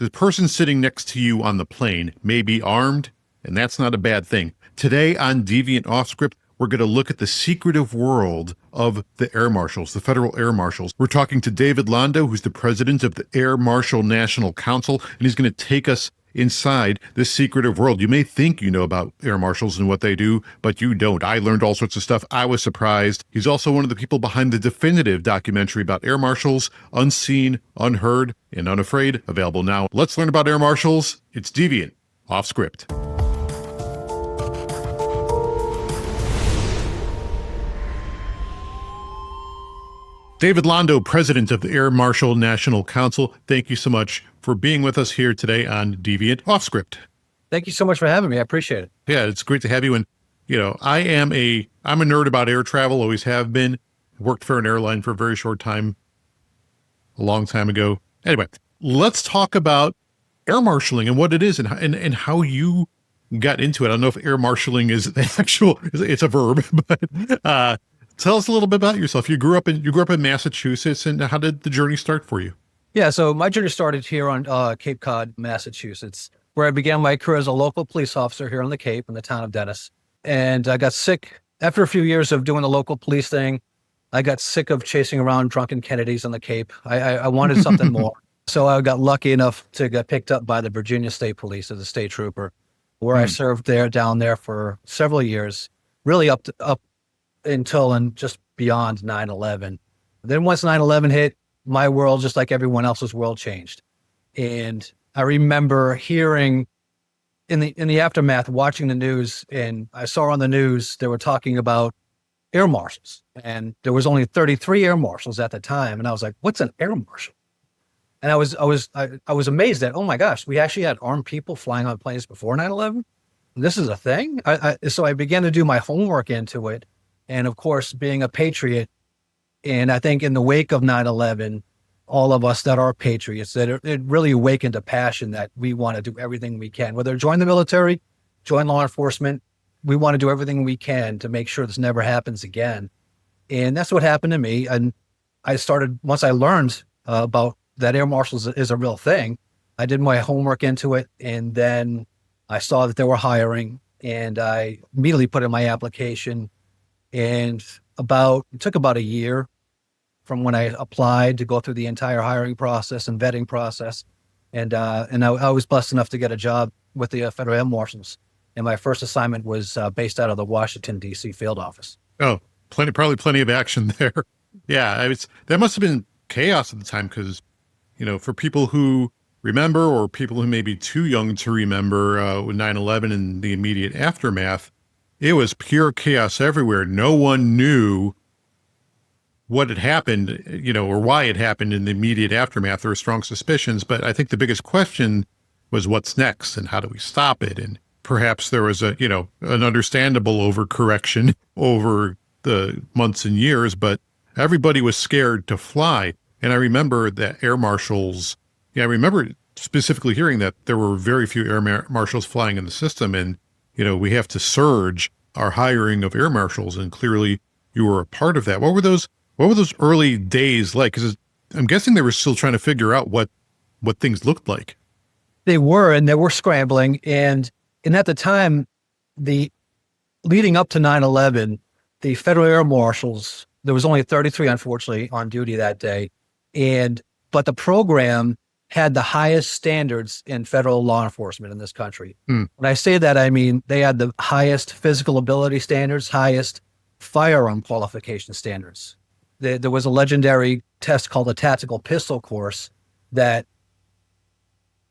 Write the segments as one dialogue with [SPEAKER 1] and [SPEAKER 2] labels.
[SPEAKER 1] the person sitting next to you on the plane may be armed, and that's not a bad thing. Today on Deviant Off Script, we're going to look at the secretive world of the Air Marshals, the Federal Air Marshals. We're talking to David Londo, who's the president of the Air Marshal National Council, and he's going to take us inside this secretive world. You may think you know about Air Marshals and what they do, but you don't. I learned all sorts of stuff. I was surprised. He's also one of the people behind the definitive documentary about Air Marshals, Unseen, Unheard, and Unafraid, available now. Let's learn about Air Marshals. It's Deviant Off Script. David Londo, president of the Air Marshal National Council, thank you so much for being with us here today on Deviant Off Script.
[SPEAKER 2] Thank you so much for having me. I appreciate it.
[SPEAKER 1] Yeah, it's great to have you. And, I'm a nerd about air travel, always have been. Worked for an airline for a very short time, a long time ago. Anyway, let's talk about air marshaling and what it is and how you got into it. I don't know if air marshaling is it's a verb, but tell us a little bit about yourself. You grew up in Massachusetts, and how did the journey start for you?
[SPEAKER 2] Yeah, so my journey started here on Cape Cod, Massachusetts, where I began my career as a local police officer here on the Cape in the town of Dennis. And I got sick after a few years of doing the local police thing. I got sick of chasing around drunken Kennedys on the Cape. I wanted something more. So I got lucky enough to get picked up by the Virginia State Police as a state trooper, where I served down there for several years, really up until and just beyond 9/11. Then once 9/11 hit, my world, just like everyone else's world, changed. And I remember hearing in the aftermath, watching the news, and I saw on the news they were talking about air marshals, and there was only 33 air marshals at the time. And I was like, "What's an air marshal?" And I was amazed that, oh my gosh, we actually had armed people flying on planes before 9/11. This is a thing. So I began to do my homework into it. And of course, being a patriot, and I think in the wake of 9/11, all of us that are patriots, that it really awakened a passion that we want to do everything we can, whether join the military, join law enforcement, we want to do everything we can to make sure this never happens again. And that's what happened to me. And I started, once I learned about that Air Marshals is a real thing, I did my homework into it. And then I saw that they were hiring, and I immediately put in my application. And it took about a year from when I applied to go through the entire hiring process and vetting process. And I was blessed enough to get a job with the Federal Air Marshals. And my first assignment was based out of the Washington, D.C. field office.
[SPEAKER 1] Oh, probably plenty of action there. Yeah, that must have been chaos at the time because, for people who remember, or people who may be too young to remember with 9/11 and the immediate aftermath, it was pure chaos everywhere. No one knew what had happened, or why it happened in the immediate aftermath. There were strong suspicions, but I think the biggest question was what's next and how do we stop it? And perhaps there was an understandable overcorrection over the months and years, but everybody was scared to fly. And I remember that air marshals, I remember specifically hearing that there were very few air marshals flying in the system, and we have to surge our hiring of air marshals, and clearly you were a part of that. What were those early days like? Because I'm guessing they were still trying to figure out what things looked like.
[SPEAKER 2] They were scrambling. And at the time, leading up to 9/11, the Federal Air Marshals, there was only 33, unfortunately, on duty that day. But the program had the highest standards in federal law enforcement in this country. When I say that, I mean they had the highest physical ability standards, highest firearm qualification standards. There was a legendary test called the tactical pistol course that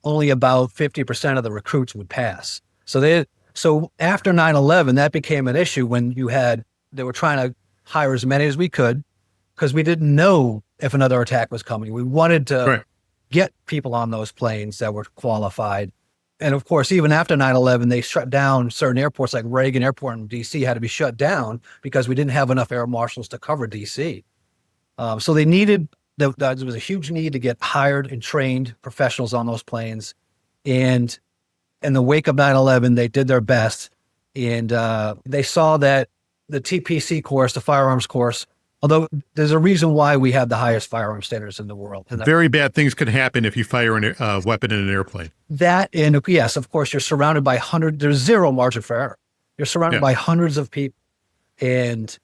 [SPEAKER 2] only about 50% of the recruits would pass. So after 9/11, that became an issue when they were trying to hire as many as we could because we didn't know if another attack was coming. We wanted to get people on those planes that were qualified. And of course, even after 9/11, they shut down certain airports, like Reagan Airport in DC had to be shut down because we didn't have enough air marshals to cover DC. So there was a huge need to get hired and trained professionals on those planes. And in the wake of 9/11, they did their best. And they saw that the TPC course, the firearms course, Although there's a reason why we have the highest firearm standards in the world. And
[SPEAKER 1] Very bad things could happen if you fire a weapon in an airplane.
[SPEAKER 2] that, and yes, of course, you're surrounded by hundreds. There's zero margin for error. You're surrounded by hundreds of people, and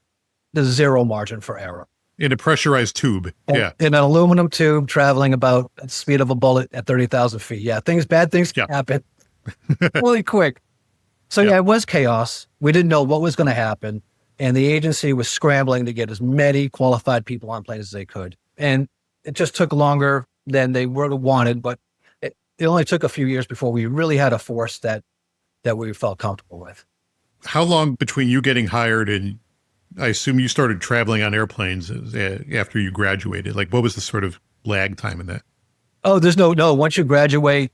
[SPEAKER 2] there's zero margin for error.
[SPEAKER 1] In a pressurized tube.
[SPEAKER 2] In an aluminum tube traveling about the speed of a bullet at 30,000 feet. Yeah, bad things can happen really quick. So it was chaos. We didn't know what was going to happen. And the agency was scrambling to get as many qualified people on planes as they could. And it just took longer than they would have wanted, but it only took a few years before we really had a force that we felt comfortable with.
[SPEAKER 1] How long between you getting hired and I assume you started traveling on airplanes after you graduated? Like, what was the sort of lag time in that?
[SPEAKER 2] Oh, there's no. Once you graduate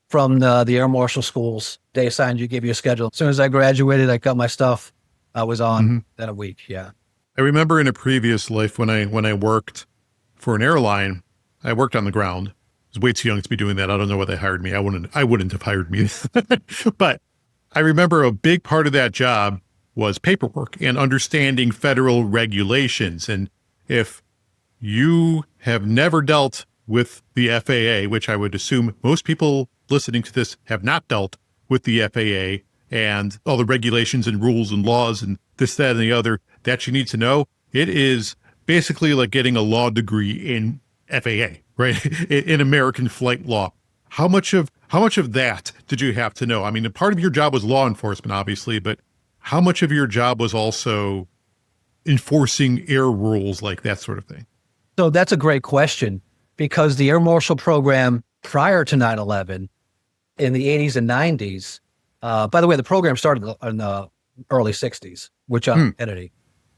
[SPEAKER 2] from the Air Marshal schools, they assigned you, gave you a schedule. As soon as I graduated, I got my stuff. I was on in a week. Yeah. I
[SPEAKER 1] remember in a previous life when I worked for an airline, I worked on the ground. I was way too young to be doing that. I don't know why they hired me. I wouldn't have hired me. But I remember a big part of that job was paperwork and understanding federal regulations. And if you have never dealt with the FAA, which I would assume most people listening to this have not dealt with the FAA and all the regulations and rules and laws and this, that, and the other that you need to know, it is basically like getting a law degree in FAA, right? In American flight law. How much of that did you have to know? I mean, part of your job was law enforcement, obviously, but how much of your job was also enforcing air rules, like that sort of thing?
[SPEAKER 2] So that's a great question, because the Air Marshal program prior to 9/11 in the 80s and 90s, by the way, the program started in the early 60s, which entity.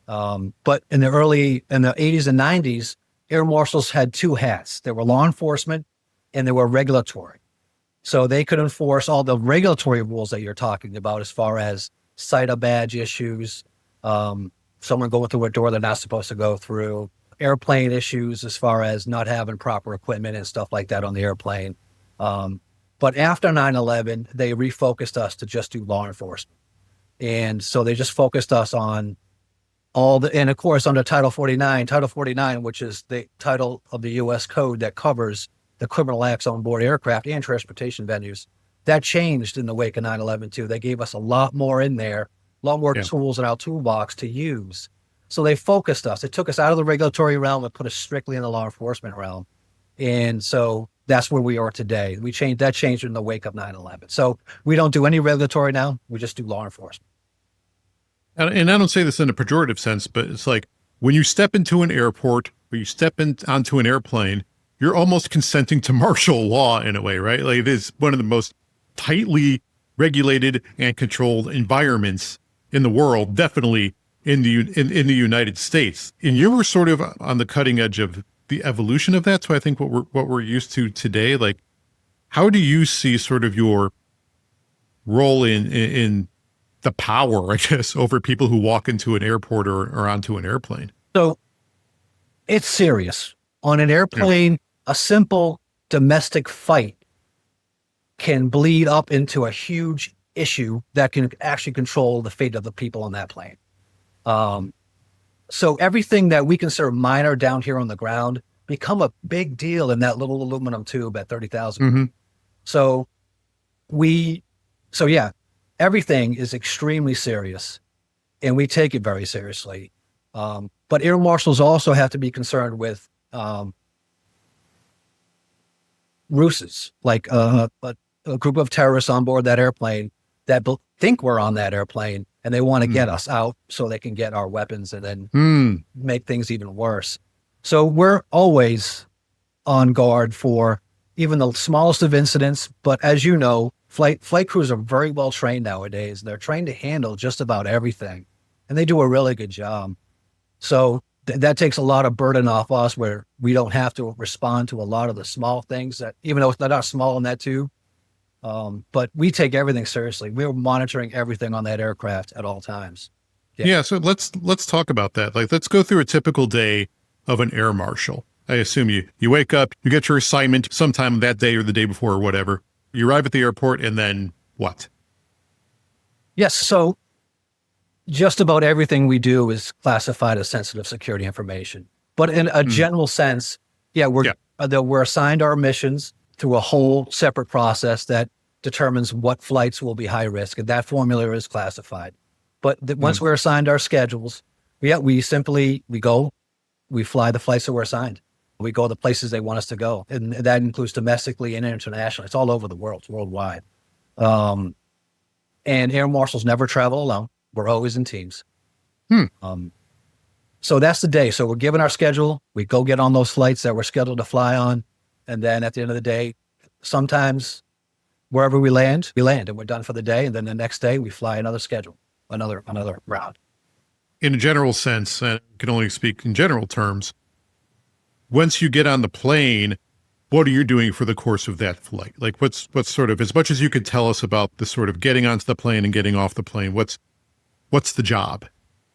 [SPEAKER 2] But in the 80s and 90s, Air Marshals had two hats. They were law enforcement and they were regulatory. So they could enforce all the regulatory rules that you're talking about, as far as cite a badge issues, someone going through a door they're not supposed to go through, airplane issues as far as not having proper equipment and stuff like that on the airplane. But after 9/11, they refocused us to just do law enforcement. And so they just focused us on and of course, under Title 49, which is the title of the U.S. code that covers the criminal acts on board aircraft and transportation venues. That changed in the wake of 9/11 too. They gave us a lot more in there, a lot more tools in our toolbox to use. So they focused us. It took us out of the regulatory realm and put us strictly in the law enforcement realm. And so that's where we are today. That changed in the wake of 9/11. So we don't do any regulatory now. We just do law enforcement.
[SPEAKER 1] And I don't say this in a pejorative sense, but it's like when you step into an airport or you step onto an airplane, you're almost consenting to martial law in a way, right? Like, it is one of the most tightly regulated and controlled environments in the world, definitely in the United States. And you were sort of on the cutting edge of the evolution of that. So I think what we're used to today, like, how do you see sort of your role in the power, I guess, over people who walk into an airport or onto an airplane?
[SPEAKER 2] So it's serious. On an airplane, a simple domestic fight can bleed up into a huge issue that can actually control the fate of the people on that plane. So everything that we consider minor down here on the ground become a big deal in that little aluminum tube at 30,000. So everything is extremely serious, and we take it very seriously. But air marshals also have to be concerned with ruses, like a group of terrorists on board that airplane that think we're on that airplane, and they want to get us out so they can get our weapons and then make things even worse. So we're always on guard for even the smallest of incidents. But as you know, flight crews are very well trained nowadays. They're trained to handle just about everything, and they do a really good job. So that takes a lot of burden off us, where we don't have to respond to a lot of the small things that, even though they're not small in that tube. But we take everything seriously. We're monitoring everything on that aircraft at all times.
[SPEAKER 1] Yeah. So let's talk about that. Like, let's go through a typical day of an air marshal. I assume you wake up, you get your assignment sometime that day or the day before or whatever. You arrive at the airport, and then what?
[SPEAKER 2] Yes. So just about everything we do is classified as sensitive security information. But in a general sense, we're assigned our missions through a whole separate process that determines what flights will be high risk, and that formula is classified. But once we're assigned our schedules, we go, we fly the flights that we're assigned. We go the places they want us to go, and that includes domestically and internationally. It's all over the world, it's worldwide. And air marshals never travel alone. We're always in teams. So that's the day. So we're given our schedule. We go get on those flights that we're scheduled to fly on. And then at the end of the day, sometimes wherever we land and we're done for the day. And then the next day we fly another schedule, another route.
[SPEAKER 1] In a general sense, and I can only speak in general terms, once you get on the plane, what are you doing for the course of that flight? Like what's sort of, as much as you could tell us about the sort of getting onto the plane and getting off the plane, what's the job?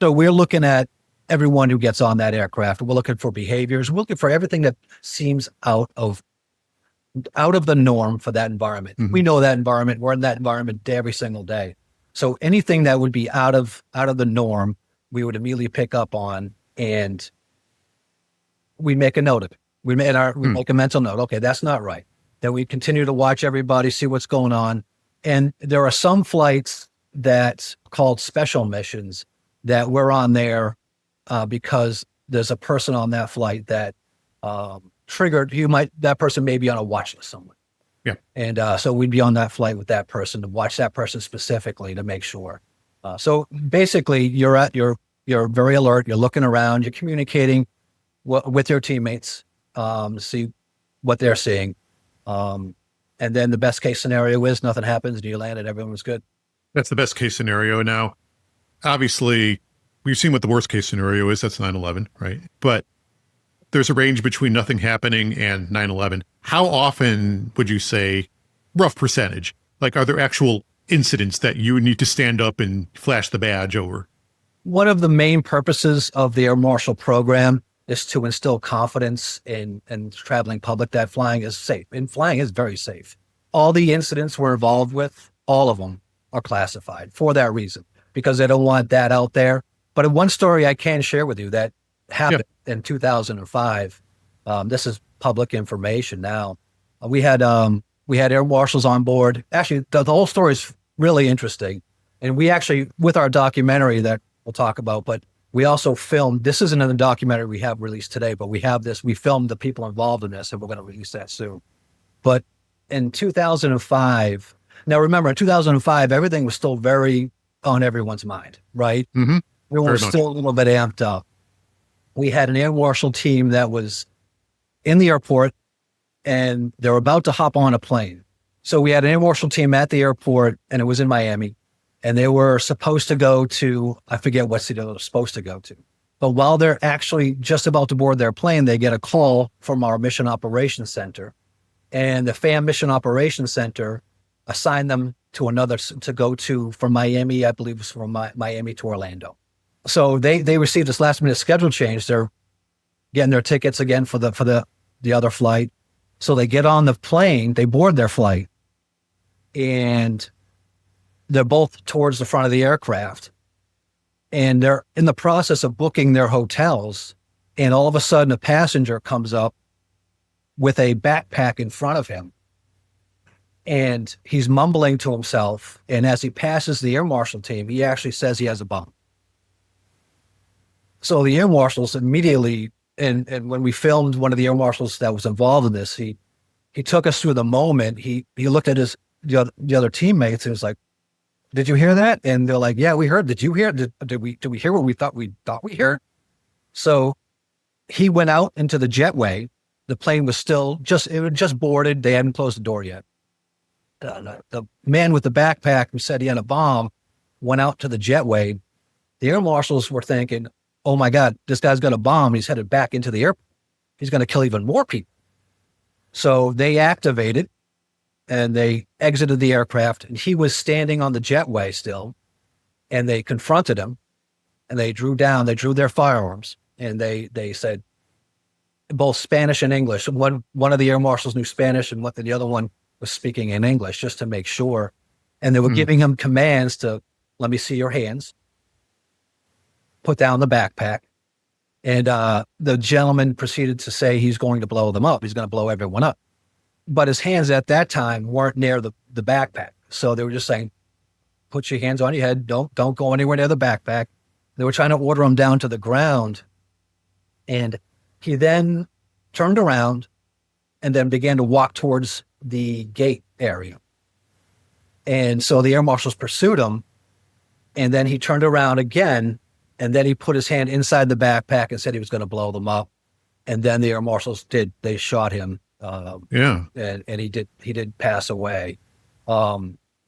[SPEAKER 2] So we're looking at everyone who gets on that aircraft. We're looking for behaviors. We're looking for everything that seems out of the norm for that environment. We know that environment. We're in that environment every single day. So anything that would be out of the norm, we would immediately pick up on, and we make a note of it. We make a mental note. Okay, that's not right. Then we continue to watch everybody, see what's going on. And there are some flights that's called special missions that we're on there because there's a person on that flight that triggered, that person may be on a watch list somewhere.
[SPEAKER 1] Yeah.
[SPEAKER 2] And so we'd be on that flight with that person to watch that person specifically to make sure. So basically you're very alert, you're looking around, you're communicating with your teammates to see what they're seeing. And then the best case scenario is nothing happens and you land and everyone was good.
[SPEAKER 1] That's the best case scenario. Now, obviously, we've seen what the worst case scenario is. That's 9/11, right? But there's a range between nothing happening and 9/11. How often would you say, rough percentage, like are there actual incidents that you need to stand up and flash the badge over?
[SPEAKER 2] One of the main purposes of the Air Marshal program is to instill confidence in traveling public that flying is safe. And flying is very safe. All the incidents we're involved with, all of them are classified for that reason, because they don't want that out there. But one story I can share with you that happened in 2005. This is public information now. We had air marshals on board. Actually, the whole story is really interesting. And we actually, with our documentary that we'll talk about, but we also filmed, this isn't in the documentary we have released today, but we filmed the people involved in this, and we're going to release that soon. But in 2005, now remember, in 2005, everything was still very on everyone's mind, right?
[SPEAKER 1] Mm-hmm.
[SPEAKER 2] Everyone was still a little bit amped up. We had an air marshal team that was in the airport, and they're about to hop on a plane. So we had an air marshal team at the airport, and it was in Miami, and they were supposed to go to, I forget what city they were supposed to go to. But while they're actually just about to board their plane, they get a call from our Mission Operations Center, and the FAM Mission Operations Center assigned them to go to, from Miami, I believe it was from Miami to Orlando. So they received this last minute schedule change. They're getting their tickets again for the other flight. So they get on the plane, they board their flight, and they're both towards the front of the aircraft, and they're in the process of booking their hotels. And all of a sudden a passenger comes up with a backpack in front of him, and he's mumbling to himself. And as he passes the air marshal team, he actually says he has a bomb. So the air marshals immediately, and when we filmed one of the air marshals that was involved in this, he took us through the moment. He looked at the other teammates and was like, "Did you hear that?" And they're like, "Yeah, we heard. Did you hear? Did we hear what we thought we heard?" So he went out into the jetway. The plane was just boarded. They hadn't closed the door yet. The man with the backpack who said he had a bomb went out to the jetway. The air marshals were thinking, "Oh my God, this guy's got a bomb. He's headed back into the airport. He's going to kill even more people." So they activated and they exited the aircraft, and he was standing on the jetway still, and they confronted him, and they drew their firearms, and they said, both Spanish and English. One of the air marshals knew Spanish, and the other one was speaking in English just to make sure. And they were giving him commands to, "Let me see your hands. put down the backpack. And the gentleman proceeded to say he's going to blow them up. He's going to blow everyone up. But his hands at that time weren't near the backpack. So they were just saying, put your hands on your head. Don't go anywhere near the backpack. They were trying to order him down to the ground. And he then turned around and then began to walk towards the gate area. And so the air marshals pursued him. And then he turned around again. And then he put his hand inside the backpack and said he was going to blow them up. And then the air marshals they shot him. And he did pass away.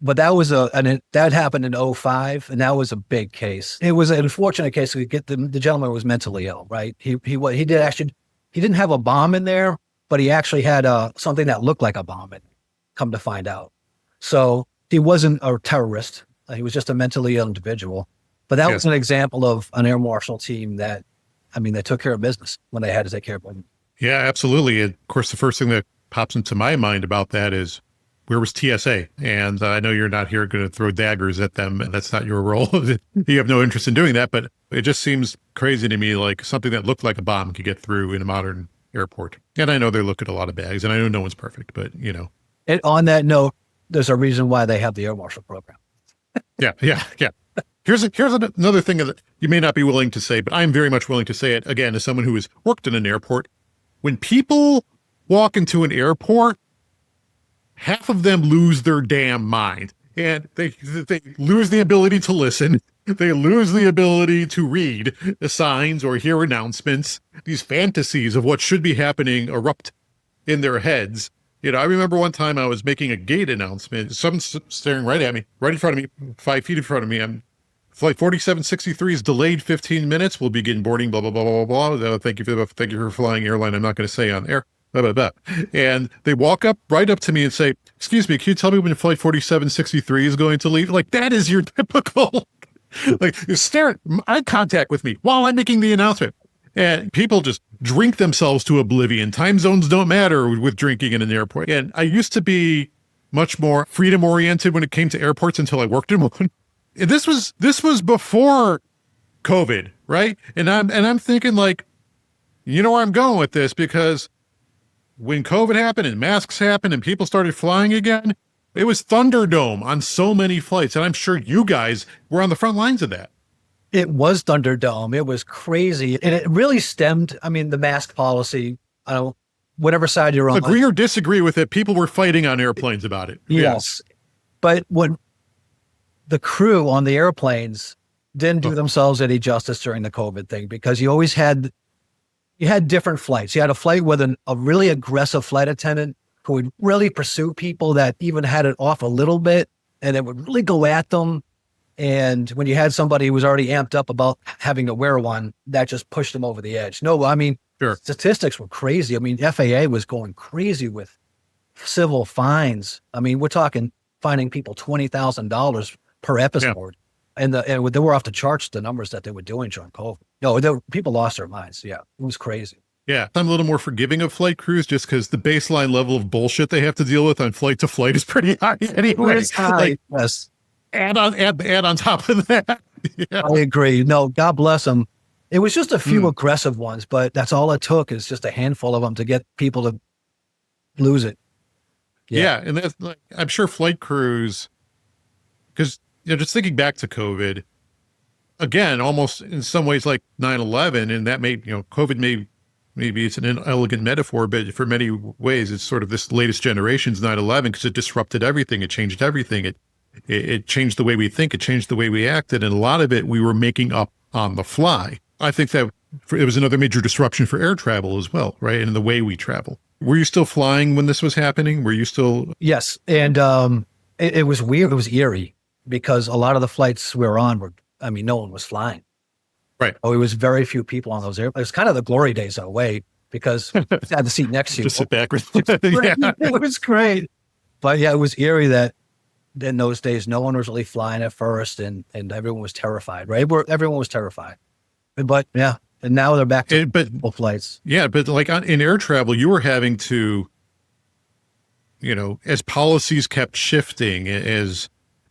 [SPEAKER 2] But that was that happened in 2005, and that was a big case. It was an unfortunate case. We get the gentleman was mentally ill, right? He didn't have a bomb in there, but he actually had something that looked like a bomb. Come to find out, so he wasn't a terrorist. He was just a mentally ill individual. But that was an example of an air marshal team that, they took care of business when they had to take care of it.
[SPEAKER 1] Yeah, absolutely. Of course, the first thing that pops into my mind about that is, where was TSA? And I know you're not here going to throw daggers at them. And that's not your role. You have no interest in doing that. But it just seems crazy to me, like something that looked like a bomb could get through in a modern airport. And I know they look at a lot of bags, and I know no one's perfect, but
[SPEAKER 2] And on that note, there's a reason why they have the Air Marshal program.
[SPEAKER 1] Yeah. Here's another thing that you may not be willing to say, but I'm very much willing to say it, again, as someone who has worked in an airport. When people walk into an airport, half of them lose their damn mind, and they lose the ability to listen. They lose the ability to read the signs or hear announcements. These fantasies of what should be happening erupt in their heads. I remember one time I was making a gate announcement. Someone's staring right at me, right in front of me, 5 feet in front of me. Flight 4763 is delayed 15 minutes. We'll begin boarding, blah, blah, blah, blah, blah. Thank you for flying Airline. I'm not going to say on air, blah, blah, blah. And they walk right up to me and say, excuse me, can you tell me when flight 4763 is going to leave? Like, that is your typical, you stare at eye contact with me while I'm making the announcement. And people just drink themselves to oblivion. Time zones don't matter with drinking in an airport. And I used to be much more freedom oriented when it came to airports until I worked in one. And this was before COVID, right? And I'm thinking, like, you know where I'm going with this, because when COVID happened and masks happened and people started flying again, it was Thunderdome on so many flights. And I'm sure you guys were on the front lines of that.
[SPEAKER 2] It was Thunderdome. It was crazy. And it really stemmed, the mask policy, whatever side you're on.
[SPEAKER 1] Agree or disagree with it, people were fighting on airplanes about it.
[SPEAKER 2] Yes. But when the crew on the airplanes didn't do themselves any justice during the COVID thing, because you had different flights. You had a flight with a really aggressive flight attendant who would really pursue people that even had it off a little bit, and it would really go at them. And when you had somebody who was already amped up about having to wear one, that just pushed them over the edge. No,
[SPEAKER 1] Sure.
[SPEAKER 2] Statistics were crazy. FAA was going crazy with civil fines. We're talking fining people $20,000 per episode. Yeah. And they were off the charts, the numbers that they were doing during COVID. No, people lost their minds. Yeah, it was crazy.
[SPEAKER 1] Yeah, I'm a little more forgiving of flight crews just because the baseline level of bullshit they have to deal with on flight to flight is pretty high anyway.
[SPEAKER 2] It's high, yes.
[SPEAKER 1] Add on top of that. Yeah.
[SPEAKER 2] I agree. No, God bless them. It was just a few aggressive ones, but that's all it took, is just a handful of them to get people to lose it.
[SPEAKER 1] Yeah, and that's I'm sure flight crews, because just thinking back to COVID, again, almost in some ways like 9/11, and that COVID maybe it's an inelegant metaphor, but for many ways it's sort of this latest generation's 9/11, because it disrupted everything, it changed everything, it changed the way we think, it changed the way we acted, and a lot of it we were making up on the fly. I think that it was another major disruption for air travel as well, right? And the way we travel. Were you still flying when this was happening? Were you still?
[SPEAKER 2] Yes. And it was weird. It was eerie because a lot of the flights we were on no one was flying.
[SPEAKER 1] Right.
[SPEAKER 2] Oh, it was very few people on those airplanes. It was kind of the glory days in a way, because you had the seat next to you.
[SPEAKER 1] Just sit back.
[SPEAKER 2] It was great. But yeah, it was eerie that in those days, no one was really flying at first, and everyone was terrified, right? Everyone was terrified. But yeah, and now they're back to full flights.
[SPEAKER 1] Yeah, but like in air travel, you were having to, as policies kept shifting, as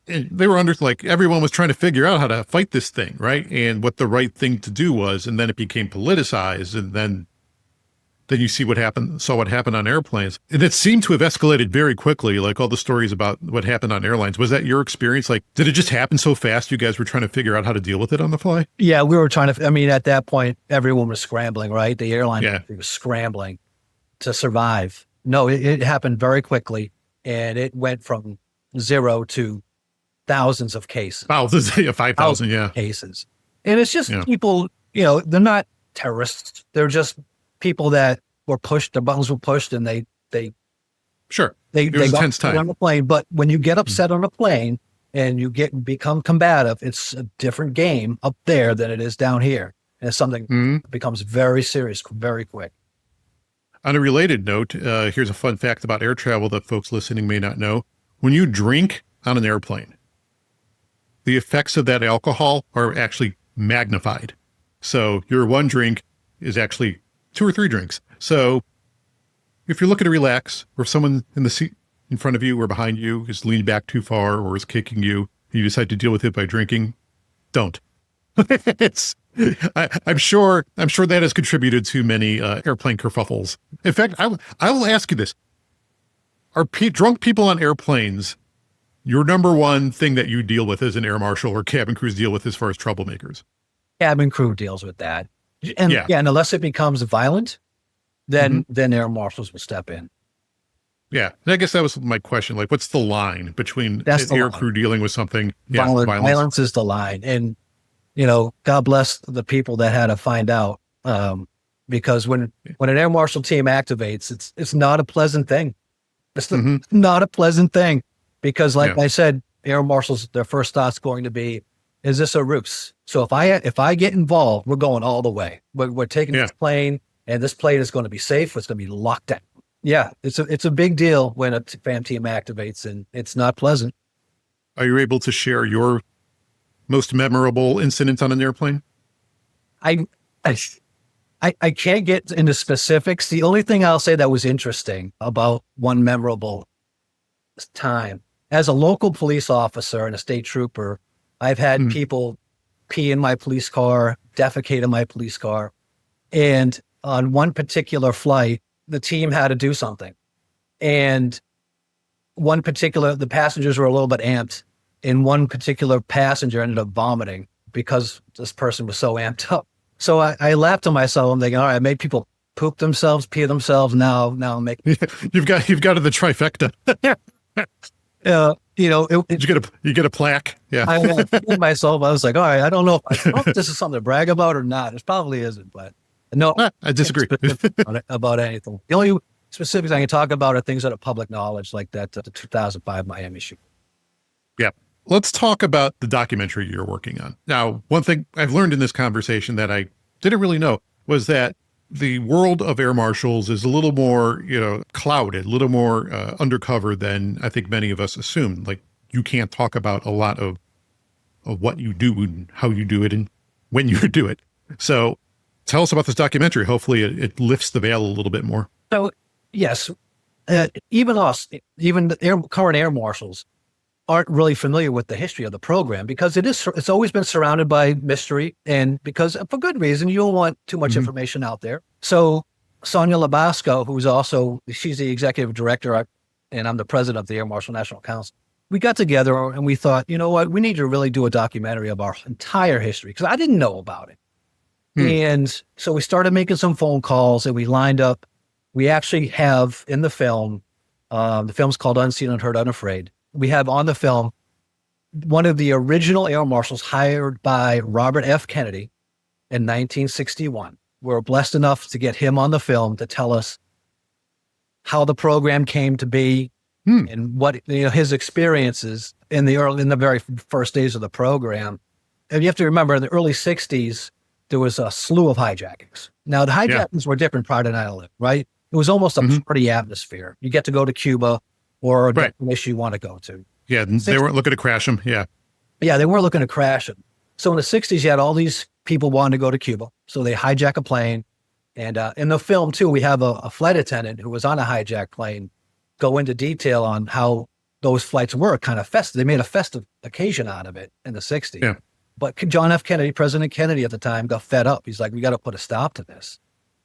[SPEAKER 1] and they were under, like, everyone was trying to figure out how to fight this thing, right? And what the right thing to do was, and then it became politicized, and then you saw what happened on airplanes. And it seemed to have escalated very quickly, like all the stories about what happened on airlines. Was that your experience? Like, did it just happen so fast you guys were trying to figure out how to deal with it on the fly?
[SPEAKER 2] Yeah, we were trying to, I mean, at that point, everyone was scrambling, right? The airline was scrambling to survive. No, it happened very quickly, and it went from 0 to thousands of cases.
[SPEAKER 1] Thousands, 5,000, yeah.
[SPEAKER 2] Cases. And it's just people, they're not terrorists. They're just people that were pushed, their buttons were pushed, and they
[SPEAKER 1] got
[SPEAKER 2] on the plane. But when you get upset on a plane and you become combative, it's a different game up there than it is down here. And it's something that becomes very serious, very quick.
[SPEAKER 1] On a related note, here's a fun fact about air travel that folks listening may not know. When you drink on an airplane, the effects of that alcohol are actually magnified. So your one drink is actually 2 or 3 drinks. So if you're looking to relax, or if someone in the seat in front of you or behind you is leaned back too far or is kicking you, and you decide to deal with it by drinking, don't. I'm sure that has contributed to many airplane kerfuffles. In fact, I will ask you this. Are drunk people on airplanes your number one thing that you deal with as an air marshal, or cabin crews deal with as far as troublemakers?
[SPEAKER 2] Cabin crew deals with that. And unless it becomes violent, then air marshals will step in.
[SPEAKER 1] Yeah. And I guess that was my question. Like, what's the line between air crew dealing with something?
[SPEAKER 2] Violence is the line. And, God bless the people that had to find out. Because when an air marshal team activates, it's not a pleasant thing. It's not a pleasant thing, because like I said, air marshals, their first thought's going to be, is this a ruse? So if I get involved, we're going all the way. We're taking this plane, and this plane is going to be safe. It's going to be locked down. Yeah, it's a big deal when a FAM team activates, and it's not pleasant.
[SPEAKER 1] Are you able to share your most memorable incident on an airplane?
[SPEAKER 2] I can't get into specifics. The only thing I'll say that was interesting about one memorable time, as a local police officer and a state trooper, I've had people pee in my police car, defecate in my police car. And on one particular flight, the team had to do something. And the passengers were a little bit amped. And one particular passenger ended up vomiting because this person was so amped up. So I laughed to myself. I'm thinking, all right, I made people poop themselves, pee themselves. Now I'm making...
[SPEAKER 1] You've got to the trifecta. You get a plaque. Yeah.
[SPEAKER 2] I told myself, I was like, all right, I don't know if this is something to brag about or not. It probably isn't, but no,
[SPEAKER 1] I disagree
[SPEAKER 2] about anything. The only specifics I can talk about are things that are public knowledge, like that the 2005 Miami shoot.
[SPEAKER 1] Yeah. Let's talk about the documentary you're working on. Now, one thing I've learned in this conversation that I didn't really know was that the world of air marshals is a little more, clouded, a little more undercover than I think many of us assumed. Like, you can't talk about a lot of what you do and how you do it and when you do it. So tell us about this documentary. Hopefully it lifts the veil a little bit more.
[SPEAKER 2] So, yes, even the current air marshals aren't really familiar with the history of the program, because it's always been surrounded by mystery, and because for good reason, you don't want too much information out there. So Sonia Labasco, she's the executive director, and I'm the president of the Air Marshal National Council. We got together and we thought, you know what, we need to really do a documentary of our entire history, because I didn't know about it. And so we started making some phone calls, and we lined up. We actually have in the film, the film's called Unseen, Unheard, Unafraid. We have on the film one of the original air marshals hired by Robert F. Kennedy in 1961. We're blessed enough to get him on the film to tell us how the program came to be and what his experiences in the very first days of the program. And you have to remember, in the early 60s, there was a slew of hijackings. Now, the hijackings were different prior to 9/11, right? It was almost a party atmosphere. You get to go to Cuba or a destination you want to go to.
[SPEAKER 1] Yeah, they weren't looking to crash them. Yeah.
[SPEAKER 2] Yeah, they weren't looking to crash them. So in the 60s, you had all these people wanting to go to Cuba. So they hijack a plane. And in the film, too, we have a flight attendant who was on a hijacked plane go into detail on how those flights were kind of festive. They made a festive occasion out of it in the 60s.
[SPEAKER 1] Yeah.
[SPEAKER 2] But John F. Kennedy, President Kennedy at the time, got fed up. He's like, we got to put a stop to this.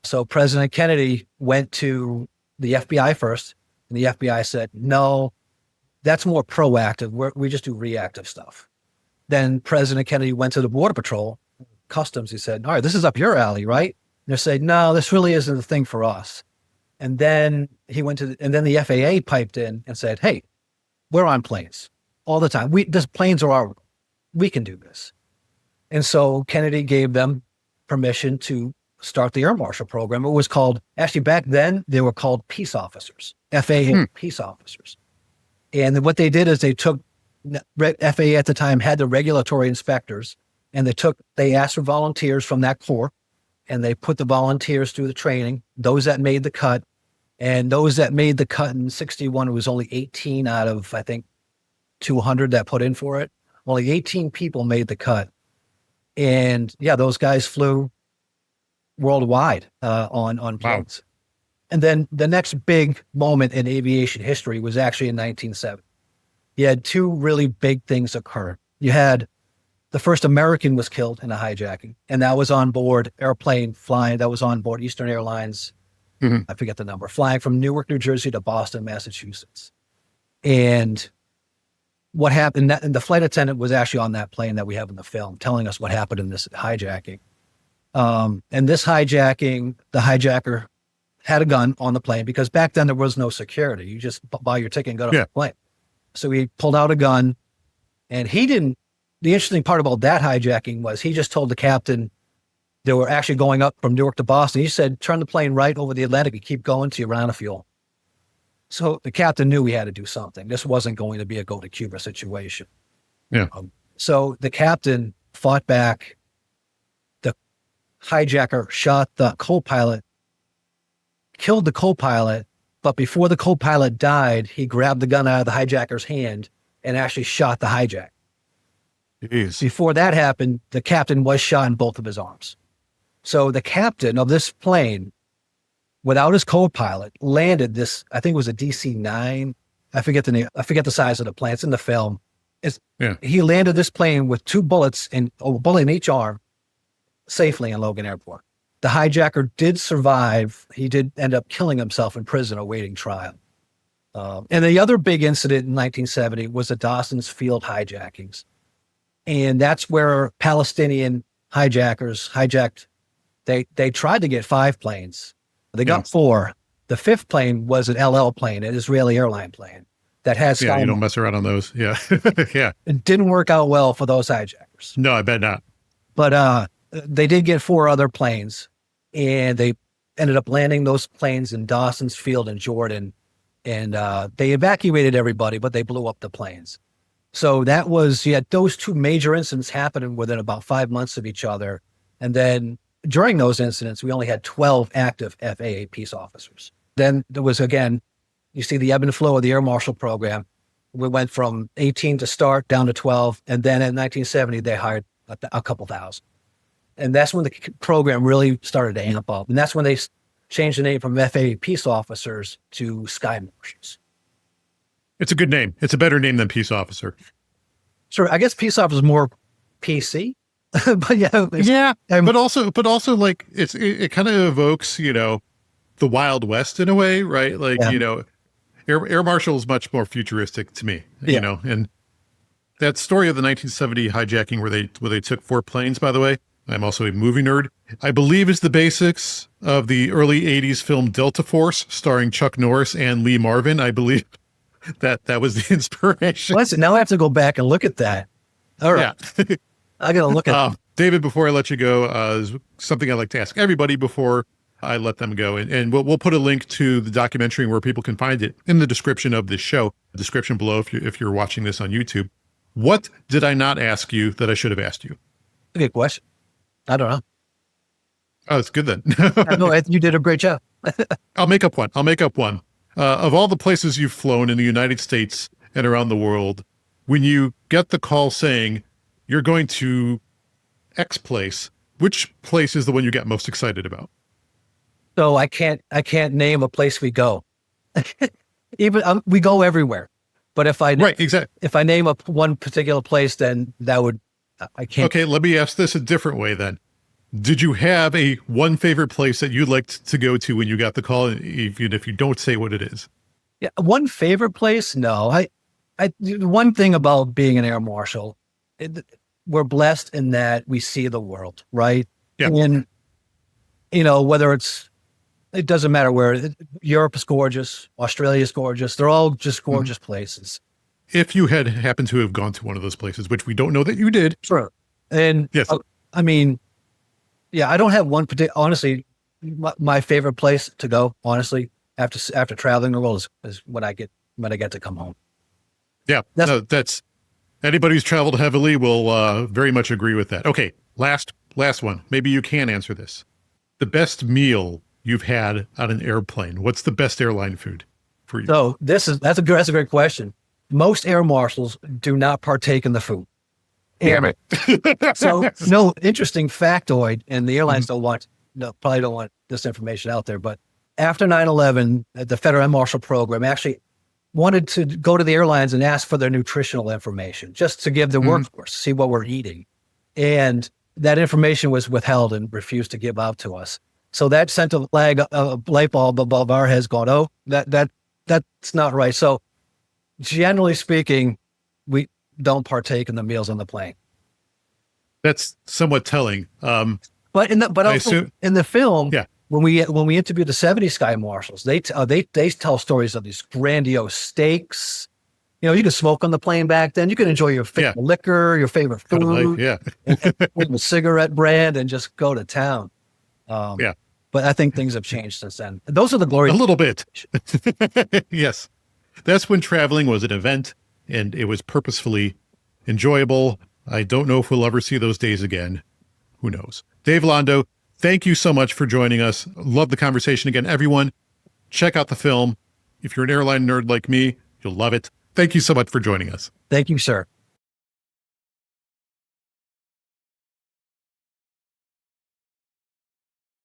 [SPEAKER 2] So President Kennedy went to the FBI first, and the FBI said, no, that's more proactive. We just do reactive stuff. Then President Kennedy went to the Border Patrol, Customs. He said, all right, this is up your alley, right? And they said, no, this really isn't a thing for us. And then and then the FAA piped in and said, hey, we're on planes all the time. This planes are we can do this. And so Kennedy gave them permission to start the Air Marshal program. It was called, actually back then, they were called peace officers, FAA peace officers. And what they did is they took, FAA at the time had the regulatory inspectors, and they asked for volunteers from that corps, and they put the volunteers through the training, those that made the cut. And those that made the cut in 61, it was only 18 out of, I think, 200 that put in for it. Only 18 people made the cut. And yeah, those guys flew worldwide on planes. Wow. And then the next big moment in aviation history was actually in 1970. You had two really big things occur. You had the first American was killed in a hijacking, and that was on board airplane flying. That was on board Eastern Airlines. I forget the number, flying from Newark, New Jersey to Boston, Massachusetts. And what happened, and the flight attendant was actually on that plane that we have in the film, telling us what happened in this hijacking. And this hijacking, the hijacker had a gun on the plane, because back then there was no security. You just buy your ticket and go to the plane. So he pulled out a gun, and the interesting part about that hijacking was he just told the captain they were actually going up from Newark to Boston. He said, turn the plane right over the Atlantic and keep going till you run out of fuel. So the captain knew we had to do something. This wasn't going to be a go to Cuba situation.
[SPEAKER 1] Yeah.
[SPEAKER 2] So the captain fought back. The hijacker shot the co-pilot, killed the co-pilot, but before the co-pilot died, he grabbed the gun out of the hijacker's hand and actually shot the hijacker.
[SPEAKER 1] Jeez.
[SPEAKER 2] Before that happened, the captain was shot in both of his arms. So the captain of this plane, without his co-pilot, landed this, I think it was a DC-9. I forget the name. I forget the size of the plane. It's in the film. He landed this plane with two bullets a bullet in each arm safely in Logan Airport. The hijacker did survive. He did end up killing himself in prison awaiting trial. And the other big incident in 1970 was the Dawson's Field hijackings. And that's where Palestinian hijackers hijacked. They tried to get 5 planes. They got 4. The 5th plane was an LL plane, an Israeli airline plane that has.
[SPEAKER 1] Yeah, you don't mess around on those. Yeah. Yeah.
[SPEAKER 2] It didn't work out well for those hijackers.
[SPEAKER 1] No, I bet not.
[SPEAKER 2] But they did get 4 other planes, and they ended up landing those planes in Dawson's Field in Jordan. And they evacuated everybody, but they blew up the planes. So that was, you had those 2 major incidents happening within about 5 months of each other. And then during those incidents, we only had 12 active FAA peace officers. Then there was, again, you see the ebb and flow of the Air Marshal program. We went from 18 to start down to 12. And then in 1970, they hired a couple thousand. And that's when the program really started to amp up. And that's when they changed the name from FAA peace officers to Sky Marshals.
[SPEAKER 1] It's a good name. It's a better name than peace officer.
[SPEAKER 2] Sure. I guess peace officer is more PC. But
[SPEAKER 1] but also like it kind of evokes, the Wild West in a way, right? Like, Air Marshal is much more futuristic to me, and that story of the 1970 hijacking where they took 4 planes, by the way, I'm also a movie nerd, I believe is the basics of the early 80s film Delta Force, starring Chuck Norris and Lee Marvin. I believe that was the inspiration.
[SPEAKER 2] Listen, now I have to go back and look at that. All right. Yeah. I got to look at
[SPEAKER 1] David, before I let you go, is something I'd like to ask everybody before I let them go. And we'll put a link to the documentary where people can find it in the description of this show, the description below if you're watching this on YouTube. What did I not ask you that I should have asked you?
[SPEAKER 2] Good question. I don't know.
[SPEAKER 1] Oh, it's good then.
[SPEAKER 2] No, you did a great job.
[SPEAKER 1] I'll make up one. Of all the places you've flown in the United States and around the world, when you get the call saying you're going to X place, which place is the one you get most excited about?
[SPEAKER 2] So I can't name a place we go. Even we go everywhere. But if I
[SPEAKER 1] Right, exactly.
[SPEAKER 2] if I name up one particular place, then that would I can't.
[SPEAKER 1] Okay, let me ask this a different way then. Did you have a one favorite place that you liked to go to when you got the call, even if you don't say what it is?
[SPEAKER 2] Yeah, one favorite place? No, one thing about being an air marshal, we're blessed in that we see the world, right?
[SPEAKER 1] Yeah.
[SPEAKER 2] And whether it doesn't matter where. Europe is gorgeous, Australia is gorgeous. They're all just gorgeous places.
[SPEAKER 1] If you had happened to have gone to one of those places, which we don't know that you did.
[SPEAKER 2] Sure. And
[SPEAKER 1] yes,
[SPEAKER 2] I mean, yeah, I don't have one particular. Honestly, my favorite place to go, honestly, after traveling the world is when I get to come home.
[SPEAKER 1] Yeah, that's anybody who's traveled heavily will very much agree with that. Okay, last one. Maybe you can answer this. The best meal you've had on an airplane. What's the best airline food for you?
[SPEAKER 2] So that's a great question. Most air marshals do not partake in the food.
[SPEAKER 1] Damn it.
[SPEAKER 2] So no, interesting factoid, and the airlines probably don't want this information out there, but after 9/11, the Federal Air Marshal program actually wanted to go to the airlines and ask for their nutritional information, just to give the workforce, see what we're eating. And that information was withheld and refused to give out to us. So that sent a light bulb above our heads going, oh, that's not right. So generally speaking, we don't partake in the meals on the plane.
[SPEAKER 1] That's somewhat telling.
[SPEAKER 2] But in the film,
[SPEAKER 1] yeah.
[SPEAKER 2] when we interviewed the 70 Sky Marshals, they tell stories of these grandiose steaks. You can smoke on the plane back then. You can enjoy your favorite liquor, your favorite food, and a cigarette brand, and just go to town. But I think things have changed since then. Those are the glory.
[SPEAKER 1] A little bit. Yes. That's when traveling was an event and it was purposefully enjoyable. I don't know if we'll ever see those days again. Who knows? Dave Londo, thank you so much for joining us. Love the conversation again. Everyone, check out the film. If you're an airline nerd like me, you'll love it. Thank you so much for joining us.
[SPEAKER 2] Thank you, sir.